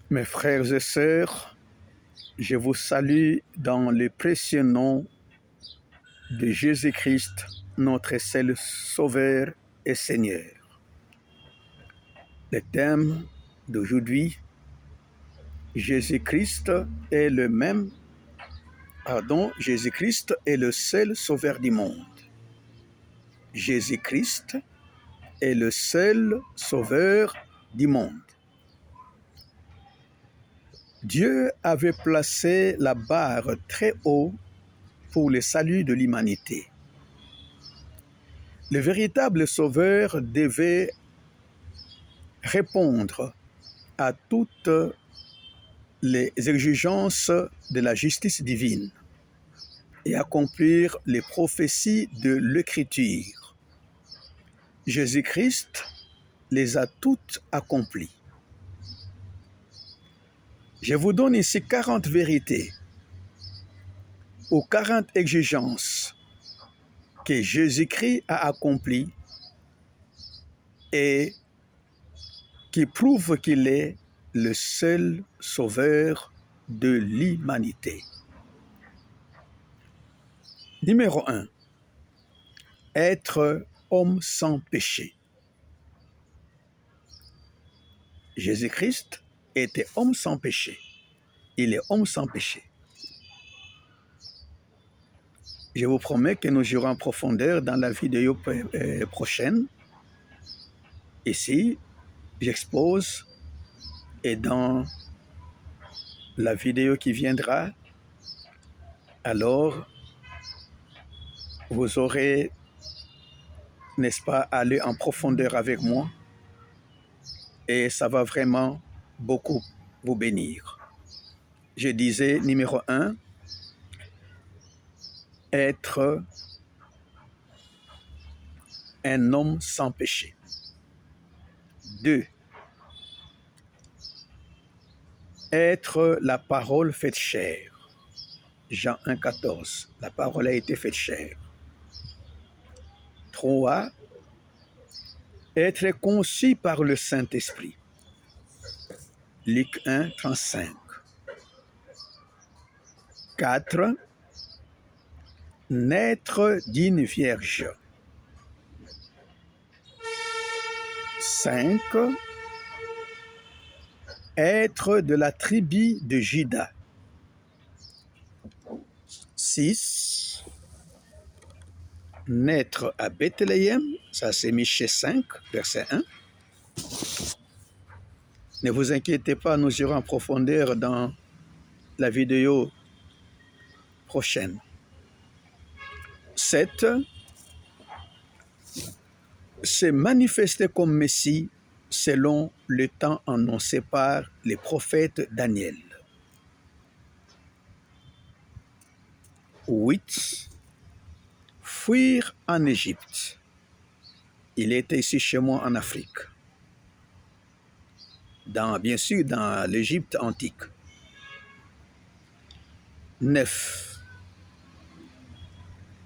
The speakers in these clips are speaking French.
Mes frères et sœurs, je vous salue dans le précieux nom de Jésus-Christ, notre seul Sauveur et Seigneur. Le thème d'aujourd'hui, Jésus-Christ est le même, Jésus-Christ est le seul Sauveur du monde. Jésus-Christ est le seul Sauveur du monde. Dieu avait placé la barre très haut pour le salut de l'humanité. Le véritable Sauveur devait répondre à toutes les exigences de la justice divine et accomplir les prophéties de l'Écriture. Jésus-Christ les a toutes accomplies. Je vous donne ici 40 vérités ou 40 exigences que Jésus-Christ a accomplies et qui prouvent qu'il est le seul sauveur de l'humanité. Numéro 1. Être homme sans péché. Jésus-Christ était homme sans péché. Il est homme sans péché. Je vous promets que nous irons en profondeur dans la vidéo prochaine. Ici, j'expose et dans la vidéo qui viendra, alors vous aurez, n'est-ce pas, aller en profondeur avec moi et ça va vraiment beaucoup vous bénir. Je disais, numéro 1, être un homme sans péché. 2, être la parole faite chair. Jean 1,14, la parole a été faite chair. 3, être conçu par le Saint-Esprit. Luc 1,35. 4, naître d'une vierge. 5, être de la tribu de Juda. 6, naître à Bethléem, ça c'est Michée 5, verset 1. Ne vous inquiétez pas, nous irons en profondeur dans la vidéo prochaine. 7, se manifester comme Messie selon le temps annoncé par les prophètes Daniel. 8, fuir en Égypte. Il était ici chez moi en Afrique. Bien sûr, dans l'Égypte antique. 9,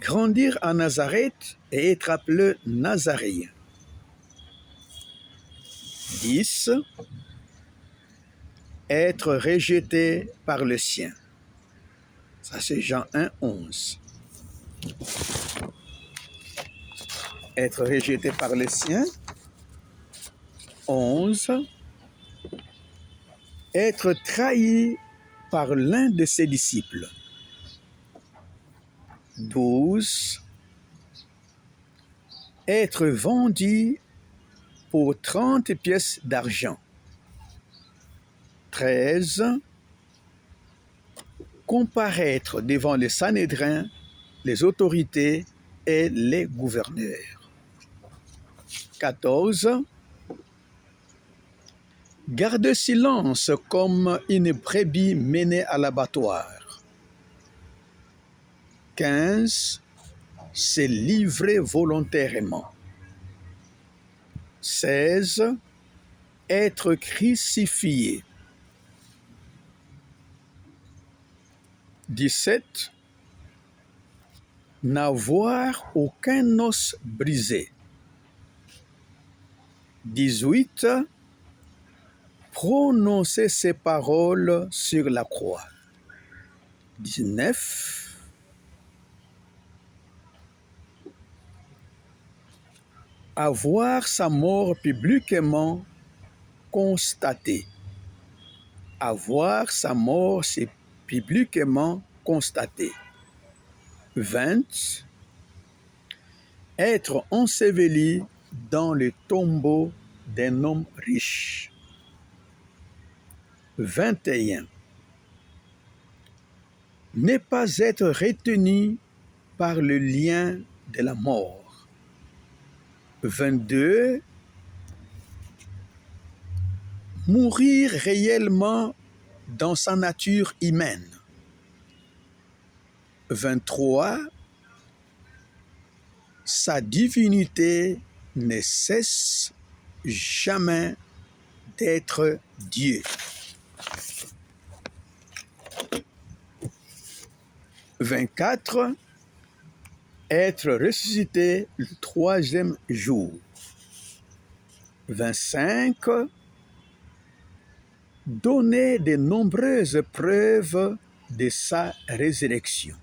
grandir à Nazareth et être appelé Nazaréen. 10, être rejeté par le sien. Ça, c'est Jean 1, 11. Être rejeté par le sien. 11, être trahi par l'un de ses disciples. 12, être vendu pour 30 pièces d'argent. 13, comparaître devant les Sanhédrins, les autorités et les gouverneurs. 14, garder silence comme une brebis menée à l'abattoir. 15, se livrer volontairement. 16, être crucifié. 17, n'avoir aucun os brisé. 18, prononcé ces paroles sur la croix. 19. Avoir sa mort publiquement constatée. Avoir sa mort publiquement constatée. 20. Être enseveli dans le tombeau d'un homme riche. 21. Ne pas être retenu par le lien de la mort. 22. Mourir réellement dans sa nature humaine. 23. Sa divinité ne cesse jamais d'être Dieu. 24. Être ressuscité le 3e jour. 25. Donner de nombreuses preuves de sa résurrection.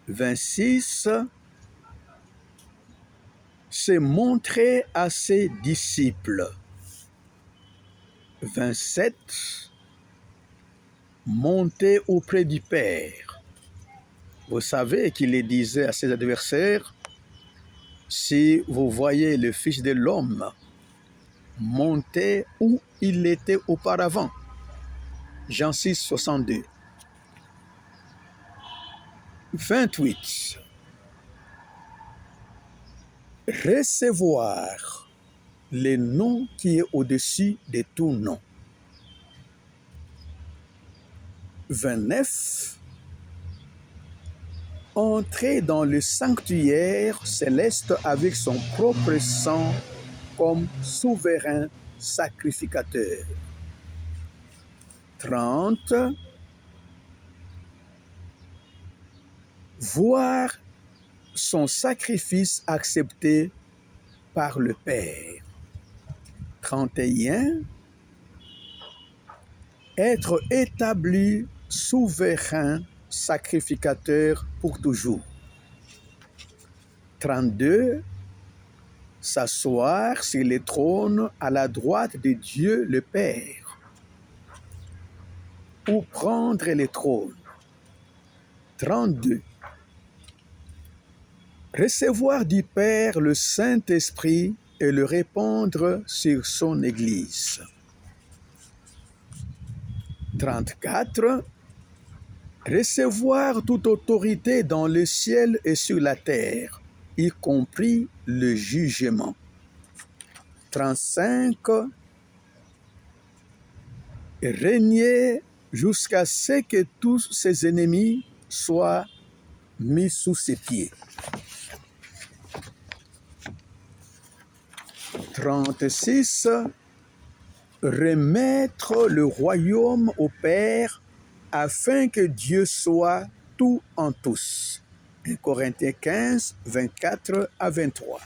26. Se montrer à ses disciples. 27. Monter auprès du Père. Vous savez qu'il le disait à ses adversaires, si vous voyez le Fils de l'homme monter où il était auparavant. Jean 6, 62. 28. Recevoir le nom qui est au-dessus de tout nom. 29. Entrer dans le sanctuaire céleste avec son propre sang comme souverain sacrificateur. 30. Voir son sacrifice accepté par le Père. 31. Être établi souverain sacrificateur pour toujours. 32. S'asseoir sur le trône à la droite de Dieu le Père. Ou prendre le trône. 32. Recevoir du Père le Saint-Esprit et le répandre sur son Église. 34. Recevoir toute autorité dans le ciel et sur la terre, y compris le jugement. 35. Régner jusqu'à ce que tous ses ennemis soient mis sous ses pieds. 36. Remettre le royaume au Père afin que Dieu soit tout en tous. 1 Corinthiens 15, 24 à 23.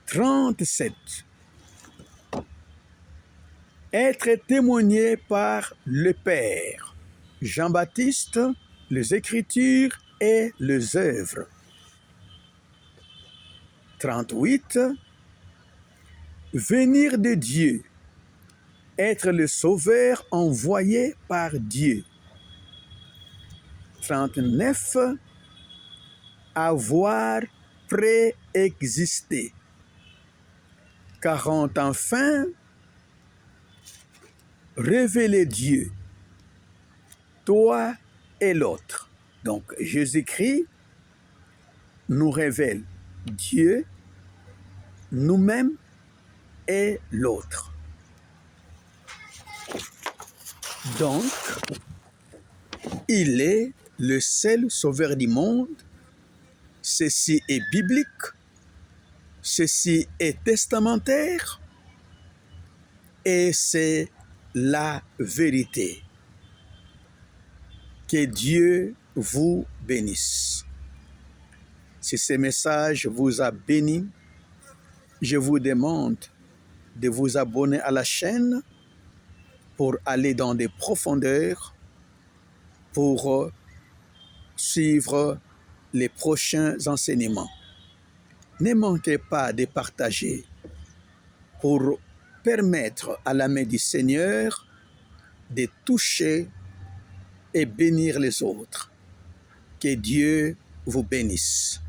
37. Être témoigné par le Père. Jean-Baptiste, les Écritures et les œuvres. 38. Venir de Dieu. Être le sauveur envoyé par Dieu. 39. Avoir préexisté. 40. Enfin, révéler Dieu, toi et l'autre. Donc, Jésus-Christ nous révèle Dieu, nous-mêmes et l'autre. Donc, il est le seul sauveur du monde. Ceci est biblique, ceci est testamentaire et c'est la vérité. Que Dieu vous bénisse. Si ce message vous a béni, je vous demande de vous abonner à la chaîne pour aller dans des profondeurs, pour suivre les prochains enseignements. Ne manquez pas de partager pour permettre à la main du Seigneur de toucher et bénir les autres. Que Dieu vous bénisse.